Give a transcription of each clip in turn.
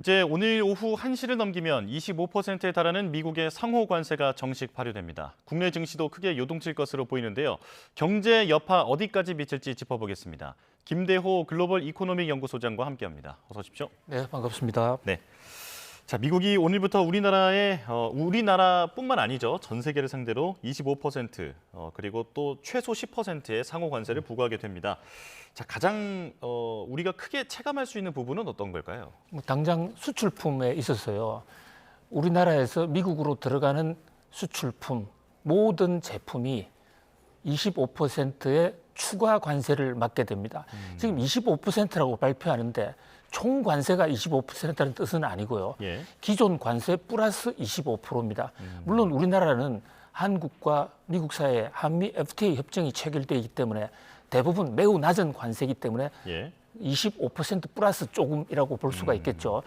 이제 오늘 오후 1시를 넘기면 25%에 달하는 미국의 상호 관세가 정식 발효됩니다. 국내 증시도 크게 요동칠 것으로 보이는데요. 경제 여파 어디까지 미칠지 짚어보겠습니다. 김대호 글로벌 이코노믹 연구소장과 함께합니다. 어서 오십시오. 네, 반갑습니다. 네. 자, 미국이 오늘부터 우리나라뿐만 아니죠. 전 세계를 상대로 25% 그리고 또 최소 10%의 상호 관세를 부과하게 됩니다. 자, 가장 우리가 크게 체감할 수 있는 부분은 어떤 걸까요? 당장 수출품에 있어서요. 우리나라에서 미국으로 들어가는 수출품 모든 제품이 25%의 추가 관세를 맞게 됩니다. 지금 25%라고 발표하는데 총 관세가 25%라는 뜻은 아니고요. 예. 기존 관세 플러스 25%입니다. 물론 우리나라는 한국과 미국 사이에 한미 FTA 협정이 체결되어 있기 때문에 대부분 매우 낮은 관세이기 때문에 예. 25% 플러스 조금이라고 볼 수가 있겠죠.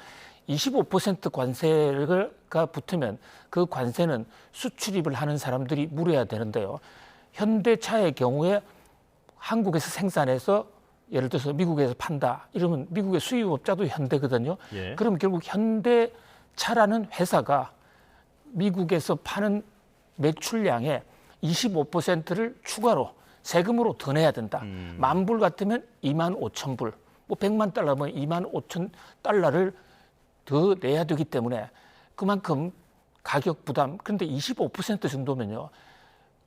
25% 관세가 붙으면 그 관세는 수출입을 하는 사람들이 물어야 되는데요. 현대차의 경우에 한국에서 생산해서 예를 들어서 미국에서 판다 이러면 미국의 수입업자도 현대거든요. 예. 그럼 결국 현대차라는 회사가 미국에서 파는 매출량의 25%를 추가로 세금으로 더 내야 된다. 10,000불 같으면 25,000불, 뭐 100만 달러면 25,000달러를 더 내야 되기 때문에 그만큼 가격 부담. 그런데 25% 정도면요.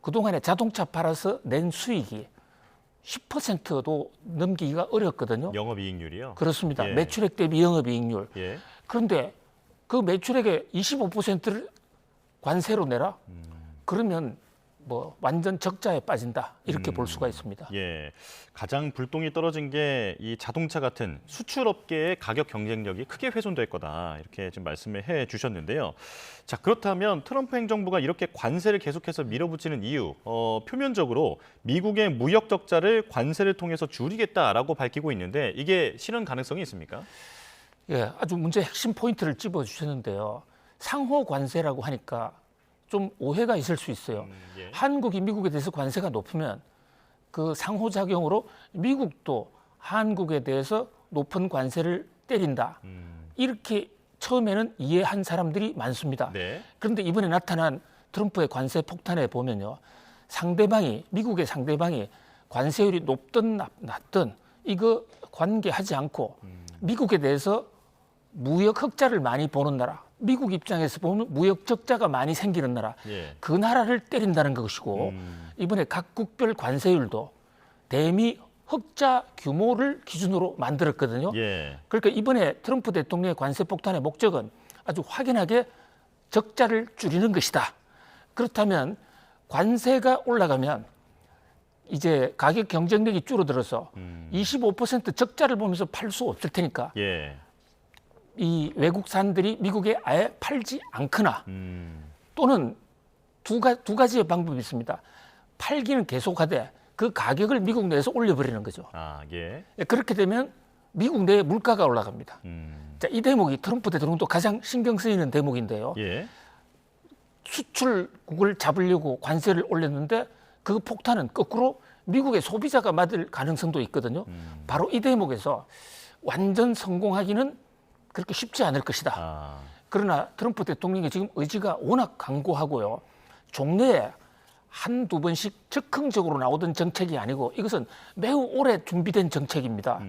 그동안에 자동차 팔아서 낸 수익이 10%도 넘기기가 어렵거든요. 영업이익률이요? 그렇습니다. 예. 매출액 대비 영업이익률. 예. 그런데 그 매출액의 25%를 관세로 내라? 그러면 뭐 완전 적자에 빠진다 이렇게 볼 수가 있습니다. 예, 가장 불똥이 떨어진 게 이 자동차 같은 수출업계의 가격 경쟁력이 크게 훼손될 거다 이렇게 지금 말씀을 해주셨는데요. 자, 그렇다면 트럼프 행정부가 이렇게 관세를 계속해서 밀어붙이는 이유, 표면적으로 미국의 무역 적자를 관세를 통해서 줄이겠다라고 밝히고 있는데 이게 실현 가능성이 있습니까? 예, 아주 문제 핵심 포인트를 찝어주셨는데요. 상호 관세라고 하니까 좀 오해가 있을 수 있어요. 예. 한국이 미국에 대해서 관세가 높으면 그 상호작용으로 미국도 한국에 대해서 높은 관세를 때린다. 이렇게 처음에는 이해한 사람들이 많습니다. 네. 그런데 이번에 나타난 트럼프의 관세 폭탄에 보면요. 상대방이, 미국의 상대방이 관세율이 높든 낮든 이거 관계하지 않고 미국에 대해서 무역 흑자를 많이 보는 나라, 미국 입장에서 보면 무역 적자가 많이 생기는 나라, 예. 그 나라를 때린다는 것이고 이번에 각국별 관세율도 대미 흑자 규모를 기준으로 만들었거든요. 예. 그러니까 이번에 트럼프 대통령의 관세 폭탄의 목적은 아주 확연하게 적자를 줄이는 것이다. 그렇다면 관세가 올라가면 이제 가격 경쟁력이 줄어들어서 25% 적자를 보면서 팔 수 없을 테니까 예. 이 외국산들이 미국에 아예 팔지 않거나 또는 두 가지의 방법이 있습니다. 팔기는 계속하되 그 가격을 미국 내에서 올려버리는 거죠. 아, 예. 그렇게 되면 미국 내에 물가가 올라갑니다. 자, 이 대목이 트럼프 대통령도 가장 신경 쓰이는 대목인데요. 예. 수출국을 잡으려고 관세를 올렸는데 그 폭탄은 거꾸로 미국의 소비자가 맞을 가능성도 있거든요. 바로 이 대목에서 완전 성공하기는 그렇게 쉽지 않을 것이다. 아. 그러나 트럼프 대통령의 지금 의지가 워낙 강고하고요. 종래에 한두 번씩 즉흥적으로 나오던 정책이 아니고 이것은 매우 오래 준비된 정책입니다.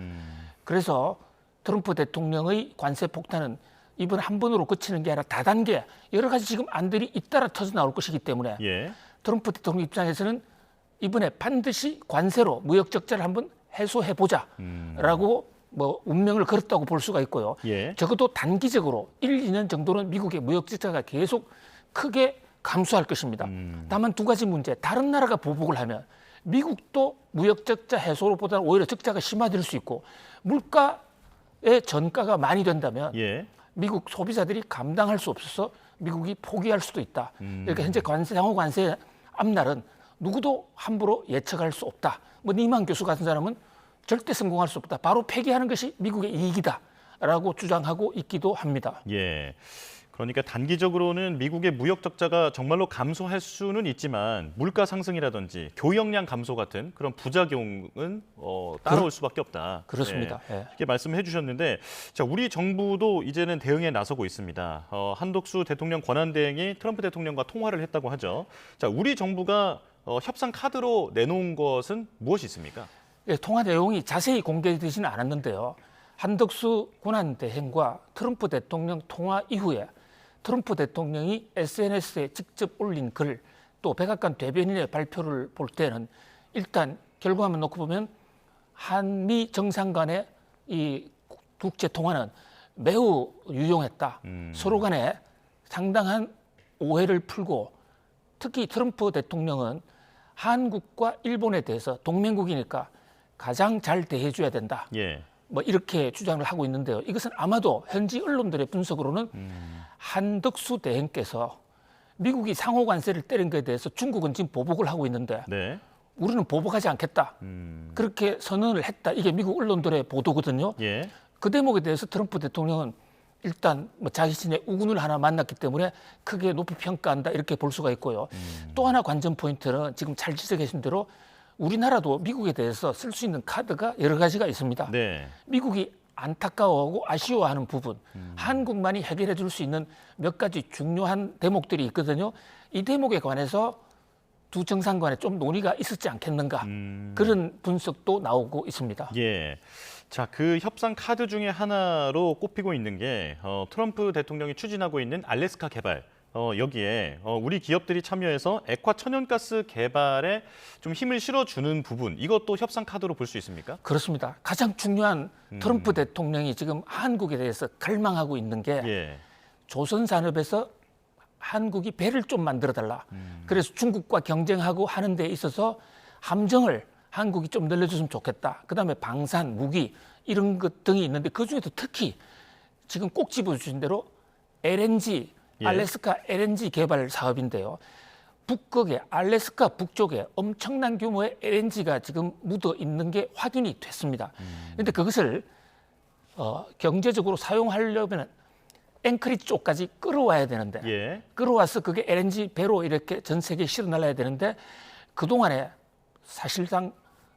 그래서 트럼프 대통령의 관세 폭탄은 이번 한 번으로 그치는 게 아니라 다단계 여러 가지 지금 안들이 잇따라 터져 나올 것이기 때문에 예. 트럼프 대통령 입장에서는 이번에 반드시 관세로 무역 적자를 한번 해소해 보자라고 뭐 운명을 걸었다고 볼 수가 있고요. 예. 적어도 단기적으로 1, 2년 정도는 미국의 무역 적자가 계속 크게 감소할 것입니다. 다만 두 가지 문제. 다른 나라가 보복을 하면 미국도 무역 적자 해소로보다는 오히려 적자가 심화될 수 있고 물가의 전가가 많이 된다면 예. 미국 소비자들이 감당할 수 없어서 미국이 포기할 수도 있다. 그러니까 현재 상호 관세 앞날은 누구도 함부로 예측할 수 없다. 뭐 니만 교수 같은 사람은 절대 성공할 수 없다. 바로 폐기하는 것이 미국의 이익이다라고 주장하고 있기도 합니다. 예. 그러니까 단기적으로는 미국의 무역 적자가 정말로 감소할 수는 있지만 물가 상승이라든지 교역량 감소 같은 그런 부작용은 따라올 수밖에 없다. 그렇습니다. 네, 예. 이렇게 말씀해 주셨는데 자, 우리 정부도 이제는 대응에 나서고 있습니다. 한덕수 대통령 권한대행이 트럼프 대통령과 통화를 했다고 하죠. 자, 우리 정부가 협상 카드로 내놓은 것은 무엇이 있습니까? 예, 통화 내용이 자세히 공개되지는 않았는데요. 한덕수 권한대행과 트럼프 대통령 통화 이후에 트럼프 대통령이 SNS에 직접 올린 글, 또 백악관 대변인의 발표를 볼 때는 일단 결과만 놓고 보면 한미 정상 간의 이 국제 통화는 매우 유용했다. 서로 간에 상당한 오해를 풀고 특히 트럼프 대통령은 한국과 일본에 대해서 동맹국이니까 가장 잘 대해줘야 된다. 예. 뭐 이렇게 주장을 하고 있는데요. 이것은 아마도 현지 언론들의 분석으로는 한덕수 대행께서 미국이 상호 관세를 때린 것에 대해서 중국은 지금 보복을 하고 있는데 네. 우리는 보복하지 않겠다. 그렇게 선언을 했다. 이게 미국 언론들의 보도거든요. 예. 그 대목에 대해서 트럼프 대통령은 일단 뭐 자신의 우군을 하나 만났기 때문에 크게 높이 평가한다 이렇게 볼 수가 있고요. 또 하나 관전 포인트는 지금 잘 지적하신 대로 우리나라도 미국에 대해서 쓸 수 있는 카드가 여러 가지가 있습니다. 네. 미국이 안타까워하고 아쉬워하는 부분, 한국만이 해결해 줄 수 있는 몇 가지 중요한 대목들이 있거든요. 이 대목에 관해서 두 정상 간에 좀 논의가 있었지 않겠는가 그런 분석도 나오고 있습니다. 예. 자, 그 협상 카드 중에 하나로 꼽히고 있는 게 트럼프 대통령이 추진하고 있는 알래스카 개발. 여기에 우리 기업들이 참여해서 액화 천연가스 개발에 좀 힘을 실어주는 부분, 이것도 협상 카드로 볼 수 있습니까? 그렇습니다. 가장 중요한 트럼프 대통령이 지금 한국에 대해서 갈망하고 있는 게 예. 조선 산업에서 한국이 배를 좀 만들어 달라. 그래서 중국과 경쟁하고 하는 데 있어서 함정을 한국이 좀 늘려줬으면 좋겠다. 그다음에 방산, 무기 이런 것 등이 있는데 그중에도 특히 지금 꼭 집어주신 대로 LNG, 예. 알래스카 LNG 개발 사업인데요. 북극에 알래스카 북쪽에 엄청난 규모의 LNG가 지금 묻어 있는 게 확인이 됐습니다. 그런데 그것을 경제적으로 사용하려면 앵커리지 쪽까지 끌어와야 되는데 예. 끌어와서 그게 LNG 배로 이렇게 전 세계에 실어 날라야 되는데 그동안에 사실상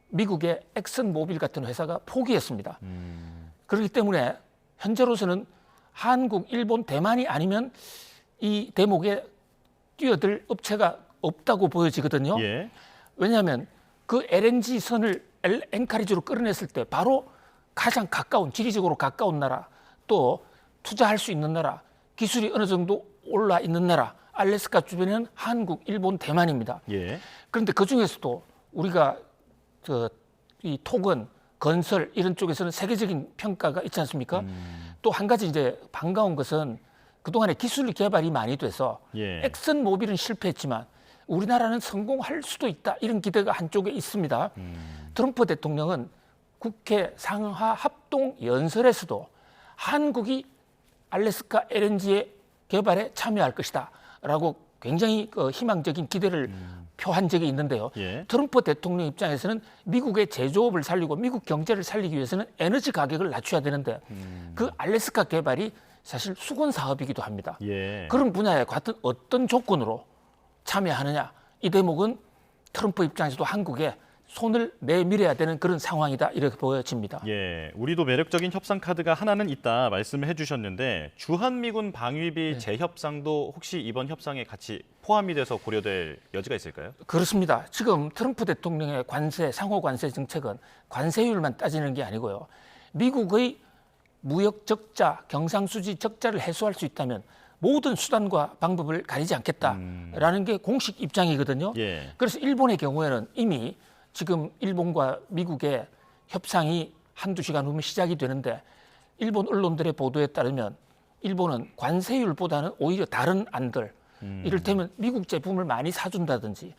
미국의 엑슨 모빌 같은 회사가 포기했습니다. 그렇기 때문에 현재로서는 한국, 일본, 대만이 아니면 이 대목에 뛰어들 업체가 없다고 보여지거든요. 예. 왜냐하면 그 LNG 선을 앵카리지로 끌어냈을 때 바로 가장 가까운, 지리적으로 가까운 나라, 또 투자할 수 있는 나라, 기술이 어느 정도 올라 있는 나라, 알래스카 주변에는 한국, 일본, 대만입니다. 예. 그런데 그 중에서도 우리가 이 토건, 건설 이런 쪽에서는 세계적인 평가가 있지 않습니까? 또 한 가지 이제 반가운 것은 그동안에 기술 개발이 많이 돼서 예. 엑슨 모빌은 실패했지만 우리나라는 성공할 수도 있다 이런 기대가 한쪽에 있습니다. 트럼프 대통령은 국회 상하 합동 연설에서도 한국이 알래스카 LNG의 개발에 참여할 것이다라고 굉장히 희망적인 기대를 표한 적이 있는데요. 예. 트럼프 대통령 입장에서는 미국의 제조업을 살리고 미국 경제를 살리기 위해서는 에너지 가격을 낮춰야 되는데 그 알래스카 개발이 사실 수건 사업이기도 합니다. 예. 그런 분야에 과연 어떤 조건으로 참여하느냐 이 대목은 트럼프 입장에서도 한국에 손을 내밀어야 되는 그런 상황이다 이렇게 보여집니다. 예, 우리도 매력적인 협상 카드가 하나는 있다 말씀을 해주셨는데 주한미군 방위비 재협상도 혹시 이번 협상에 같이 포함이 돼서 고려될 여지가 있을까요? 그렇습니다. 지금 트럼프 대통령의 관세, 상호 관세 정책은 관세율만 따지는 게 아니고요. 미국의 무역 적자, 경상수지 적자를 해소할 수 있다면 모든 수단과 방법을 가리지 않겠다라는 게 공식 입장이거든요. 예. 그래서 일본의 경우에는 이미 지금 일본과 미국의 협상이 한두 시간 후면 시작이 되는데 일본 언론들의 보도에 따르면 일본은 관세율보다는 오히려 다른 안들, 이를테면 미국 제품을 많이 사준다든지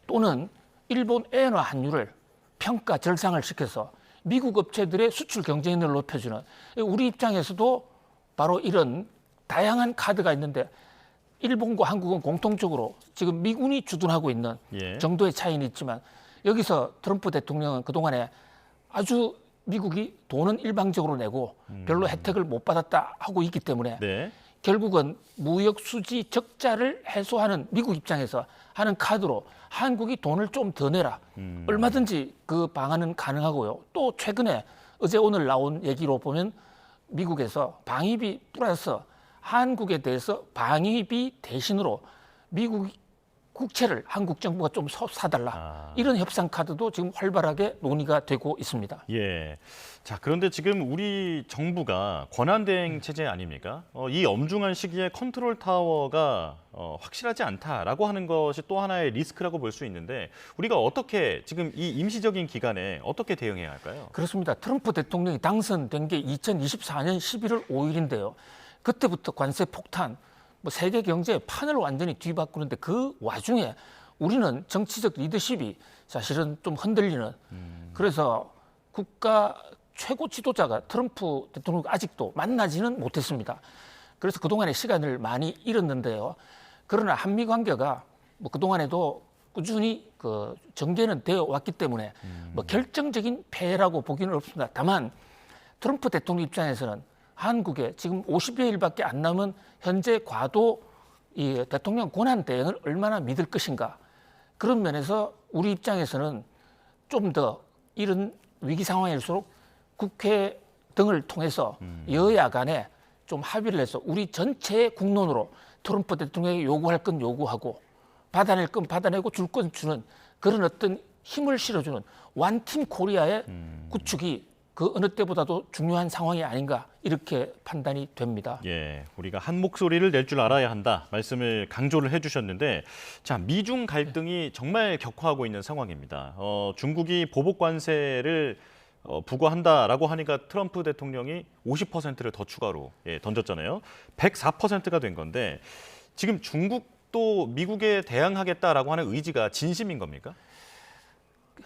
또는 일본 엔화 환율을 평가 절상을 시켜서 미국 업체들의 수출 경쟁력을 높여주는 우리 입장에서도 바로 이런 다양한 카드가 있는데 일본과 한국은 공통적으로 지금 미군이 주둔하고 있는 예. 정도의 차이는 있지만 여기서 트럼프 대통령은 그동안에 아주 미국이 돈은 일방적으로 내고 별로 혜택을 못 받았다 하고 있기 때문에 네. 결국은 무역 수지 적자를 해소하는 미국 입장에서 하는 카드로 한국이 돈을 좀 더 내라. 얼마든지 그 방안은 가능하고요. 또 최근에 어제 오늘 나온 얘기로 보면 미국에서 방위비 플러스 한국에 대해서 방위비 대신으로 미국 국채를 한국 정부가 좀 사달라. 이런 협상 카드도 지금 활발하게 논의가 되고 있습니다. 예. 자, 그런데 지금 우리 정부가 권한대행 체제 아닙니까? 이 엄중한 시기에 컨트롤 타워가 확실하지 않다라고 하는 것이 또 하나의 리스크라고 볼 수 있는데 우리가 어떻게 지금 이 임시적인 기간에 어떻게 대응해야 할까요? 그렇습니다. 트럼프 대통령이 당선된 게 2024년 11월 5일인데요. 그때부터 관세 폭탄, 뭐 세계 경제의 판을 완전히 뒤바꾸는데 그 와중에 우리는 정치적 리더십이 사실은 좀 흔들리는 그래서 국가 최고 지도자가 트럼프 대통령 아직도 만나지는 못했습니다. 그래서 그동안의 시간을 많이 잃었는데요. 그러나 한미 관계가 뭐 그동안에도 꾸준히 그 전개는 되어 왔기 때문에 뭐 결정적인 폐해라고 보기는 어렵습니다. 다만 트럼프 대통령 입장에서는 한국에 지금 50여일밖에 안 남은 현재 과도 이 대통령 권한 대행을 얼마나 믿을 것인가. 그런 면에서 우리 입장에서는 좀 더 이런 위기 상황일수록 국회 등을 통해서 여야 간에 좀 합의를 해서 우리 전체의 국론으로 트럼프 대통령이 요구할 건 요구하고 받아낼 건 받아내고 줄 건 주는 그런 어떤 힘을 실어주는 완팀 코리아의 구축이 그 어느 때보다도 중요한 상황이 아닌가 이렇게 판단이 됩니다. 예, 우리가 한 목소리를 낼 줄 알아야 한다 말씀을 강조를 해주셨는데, 자 미중 갈등이 정말 격화하고 있는 상황입니다. 중국이 보복 관세를 부과한다라고 하니까 트럼프 대통령이 50%를 더 추가로 던졌잖아요. 104%가 된 건데 지금 중국도 미국에 대항하겠다라고 하는 의지가 진심인 겁니까?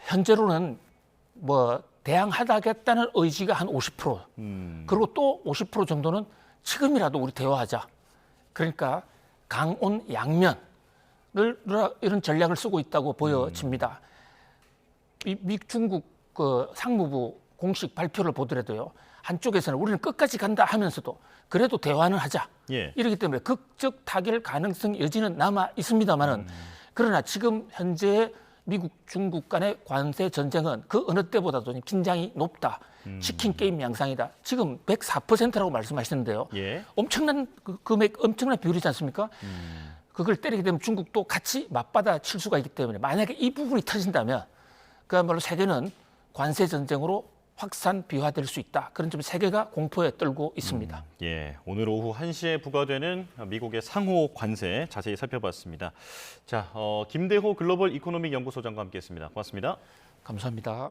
현재로는 뭐 대항하겠다는 의지가 한 50%. 그리고 또 50% 정도는 지금이라도 우리 대화하자. 그러니까 강온 양면을 이런 전략을 쓰고 있다고 보여집니다. 중국 그 상무부 공식 발표를 보더라도요. 한쪽에서는 우리는 끝까지 간다 하면서도 그래도 대화는 하자. 예. 이렇기 때문에 극적 타결 가능성 여지는 남아 있습니다만은 그러나 지금 현재 미국, 중국 간의 관세 전쟁은 그 어느 때보다도 긴장이 높다. 치킨 게임 양상이다. 지금 104%라고 말씀하시는데요. 예. 엄청난 금액, 엄청난 비율이지 않습니까? 그걸 때리게 되면 중국도 같이 맞받아 칠 수가 있기 때문에 만약에 이 부분이 터진다면 그야말로 세계는 관세 전쟁으로 확산 비화될 수 있다. 그런 점 세계가 공포에 떨고 있습니다. 예, 오늘 오후 1시에 부과되는 미국의 상호 관세 자세히 살펴봤습니다. 자, 김대호 글로벌 이코노믹 연구소장과 함께했습니다. 고맙습니다. 감사합니다.